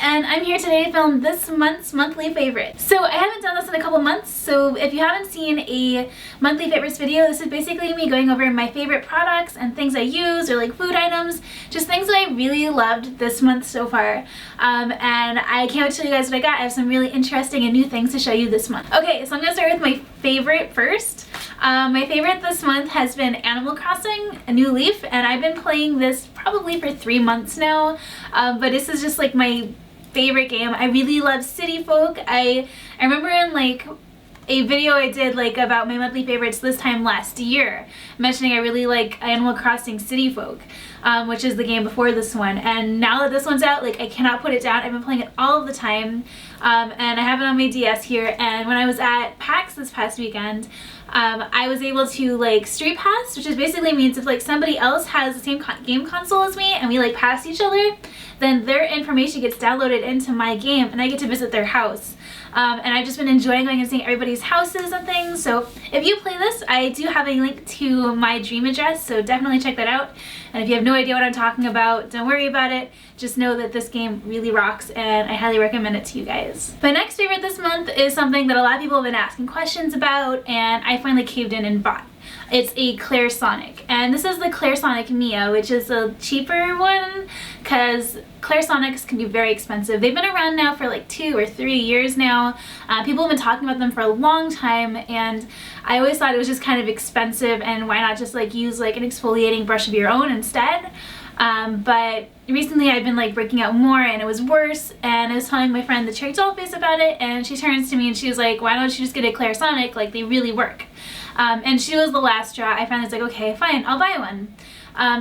and I'm here today to film this month's monthly favorite. So I haven't done this in a couple months, so if you haven't seen a monthly favorites video, this is basically me going over my favorite products and things I use, or like food items, just things that I really loved this month so far. And I can't wait to show you guys what I got. I have some really interesting and new things to show you this month. Okay, so I'm gonna start with my favorite first. My favorite this month has been Animal Crossing: A New Leaf, and I've been playing this probably for 3 months now, but this is just like my favorite game. I really love City Folk. I remember in like a video I did like about my monthly favorites this time last year, mentioning I really like Animal Crossing City Folk, which is the game before this one, and now that this one's out, like I cannot put it down. I've been playing it all of the time, and I have it on my DS here, and when I was at PAX this past weekend, I was able to like street pass, which is basically means if like somebody else has the same game console as me and we like pass each other, then their information gets downloaded into my game and I get to visit their house. And I've just been enjoying going and seeing everybody's houses and things. So if you play this, I do have a link to my dream address, so definitely check that out. And if you have no idea what I'm talking about, don't worry about it. Just know that this game really rocks and I highly recommend it to you guys. My next favorite this month is something that a lot of people have been asking questions about, and I finally caved in and bought. It's a Clarisonic, and this is the Clarisonic Mia, which is a cheaper one because Clarisonics can be very expensive. They've been around now for like 2 or 3 years now. People have been talking about them for a long time, and I always thought it was just kind of expensive, and why not just like use like an exfoliating brush of your own instead. But recently I've been like breaking out more and it was worse, and I was telling my friend the Cherry Dollface about it, and she turns to me and she was like, why don't you just get a Clarisonic, like they really work. And she was the last straw. I finally was like, okay, fine, I'll buy one.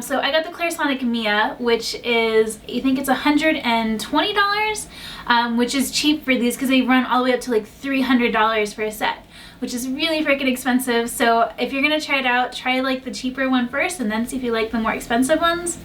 So I got the Clarisonic Mia, which is, I think it's $120, which is cheap for these because they run all the way up to like $300 for a set, which is really freaking expensive. So if you're gonna try it out, try like the cheaper one first and then see if you like the more expensive ones.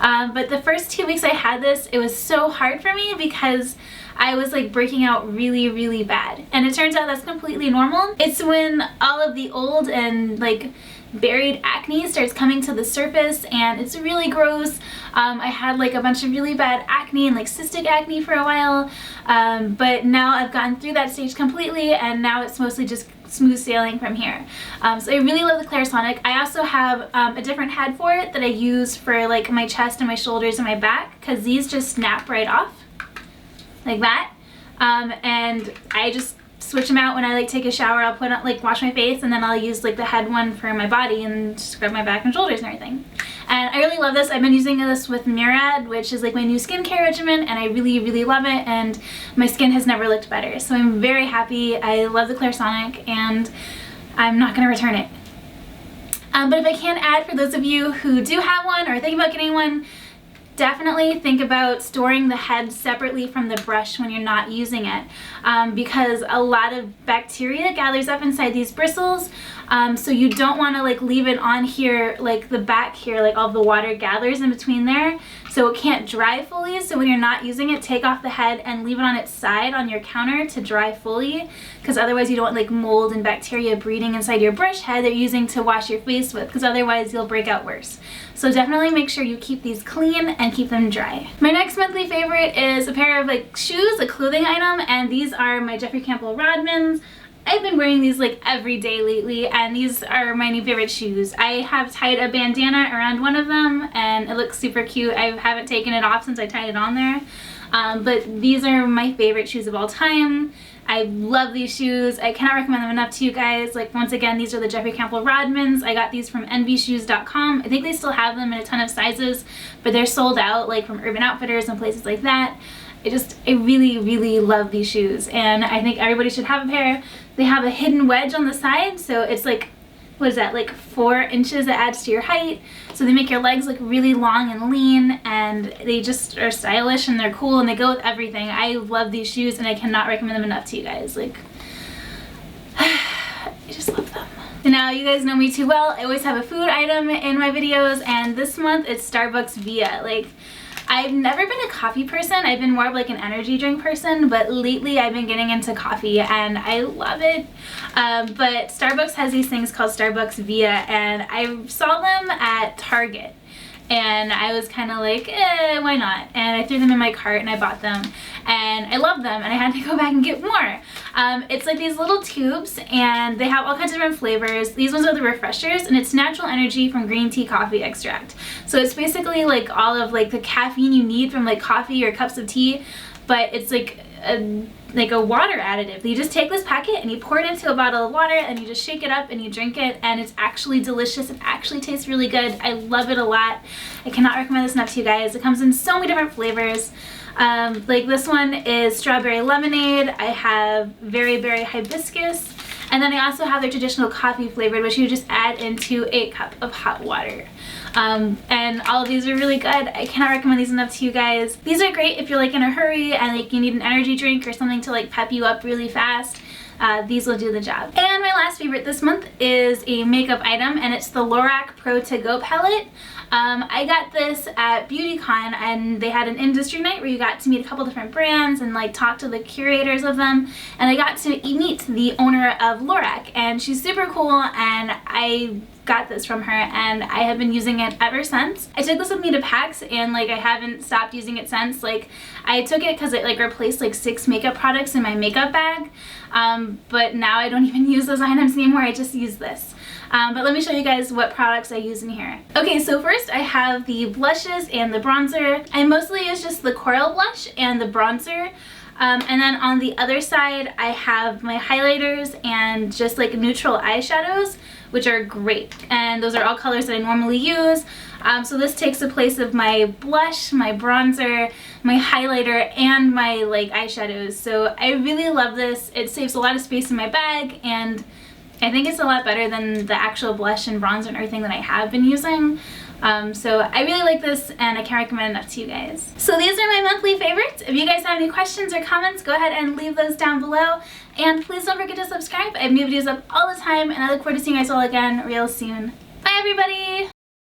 But the first 2 weeks I had this, it was so hard for me because I was like breaking out really, really bad. And it turns out that's completely normal. It's when all of the old and like buried acne starts coming to the surface, and it's really gross. I had like a bunch of really bad acne and like cystic acne for a while, but now I've gotten through that stage completely, and now it's mostly just smooth sailing from here. So I really love the Clarisonic. I also have a different head for it that I use for like my chest and my shoulders and my back, because these just snap right off like that, and I just switch them out when I like take a shower. I'll put on, like wash my face, and then I'll use like the head one for my body and scrub my back and shoulders and everything. And I really love this. I've been using this with Murad, which is like my new skincare regimen, and I really, really love it, and my skin has never looked better. So I'm very happy. I love the Clarisonic, and I'm not going to return it. But if I can add, for those of you who do have one or think about getting one, definitely think about storing the head separately from the brush when you're not using it, because a lot of bacteria gathers up inside these bristles, so you don't want to like leave it on here, like the back here, like all the water gathers in between there, so it can't dry fully. So when you're not using it, take off the head and leave it on its side on your counter to dry fully, because otherwise you don't want like mold and bacteria breeding inside your brush head that you're using to wash your face with, because otherwise you'll break out worse. So definitely make sure you keep these clean and keep them dry. My next monthly favorite is a pair of like shoes, a clothing item, and these are my Jeffrey Campbell Rodmans. I've been wearing these like every day lately, and these are my new favorite shoes. I have tied a bandana around one of them and it looks super cute. I haven't taken it off since I tied it on there, but these are my favorite shoes of all time. I love these shoes. I cannot recommend them enough to you guys. Like, once again, these are the Jeffrey Campbell Rodmans. I got these from envyshoes.com. I think they still have them in a ton of sizes, but they're sold out like from Urban Outfitters and places like that. I really, really love these shoes, and I think everybody should have a pair. They have a hidden wedge on the side, so it's like, what is that, like 4 inches that adds to your height. So they make your legs look really long and lean, and they just are stylish and they're cool and they go with everything. I love these shoes and I cannot recommend them enough to you guys. Like, I just love them. And now you guys know me too well. I always have a food item in my videos, and this month it's Starbucks Via. Like, I've never been a coffee person. I've been more of like an energy drink person, but lately I've been getting into coffee and I love it. But Starbucks has these things called Starbucks Via, and I saw them at Target. and I was kind of like, why not? And I threw them in my cart and I bought them, and I love them, and I had to go back and get more. It's like these little tubes, and they have all kinds of different flavors. These ones are the refreshers, and it's natural energy from green tea coffee extract. So it's basically like all of like the caffeine you need from like coffee or cups of tea, but it's like a water additive. You just take this packet and you pour it into a bottle of water and you just shake it up and you drink it, and it's actually delicious. It actually tastes really good. I love it a lot. I cannot recommend this enough to you guys. It comes in so many different flavors. Like this one is strawberry lemonade. I have very berry hibiscus, and then I also have their traditional coffee flavored, which you just add into a cup of hot water. And all of these are really good. I cannot recommend these enough to you guys. These are great if you're like in a hurry and like you need an energy drink or something to like pep you up really fast. These will do the job. And my last favorite this month is a makeup item, and it's the Lorac Pro To Go palette. I got this at BeautyCon, and they had an industry night where you got to meet a couple different brands and like talk to the curators of them, and I got to meet the owner of Lorac, and she's super cool, and I got this from her and I have been using it ever since. I took this with me to PAX, and like I haven't stopped using it since. Like I took it because it like replaced like 6 makeup products in my makeup bag, but now I don't even use those items anymore. I just use this. But let me show you guys what products I use in here. Okay, so first I have the blushes and the bronzer. I mostly use just the Coral blush and the bronzer. And then on the other side I have my highlighters and just like neutral eyeshadows, which are great. And those are all colors that I normally use. So this takes the place of my blush, my bronzer, my highlighter, and my like eyeshadows. So I really love this. It saves a lot of space in my bag, and I think it's a lot better than the actual blush and bronzer and everything that I have been using. So I really like this, and I can't recommend enough to you guys. So these are my monthly favorites. If you guys have any questions or comments, go ahead and leave those down below. And please don't forget to subscribe. I have new videos up all the time, and I look forward to seeing you guys all again real soon. Bye everybody!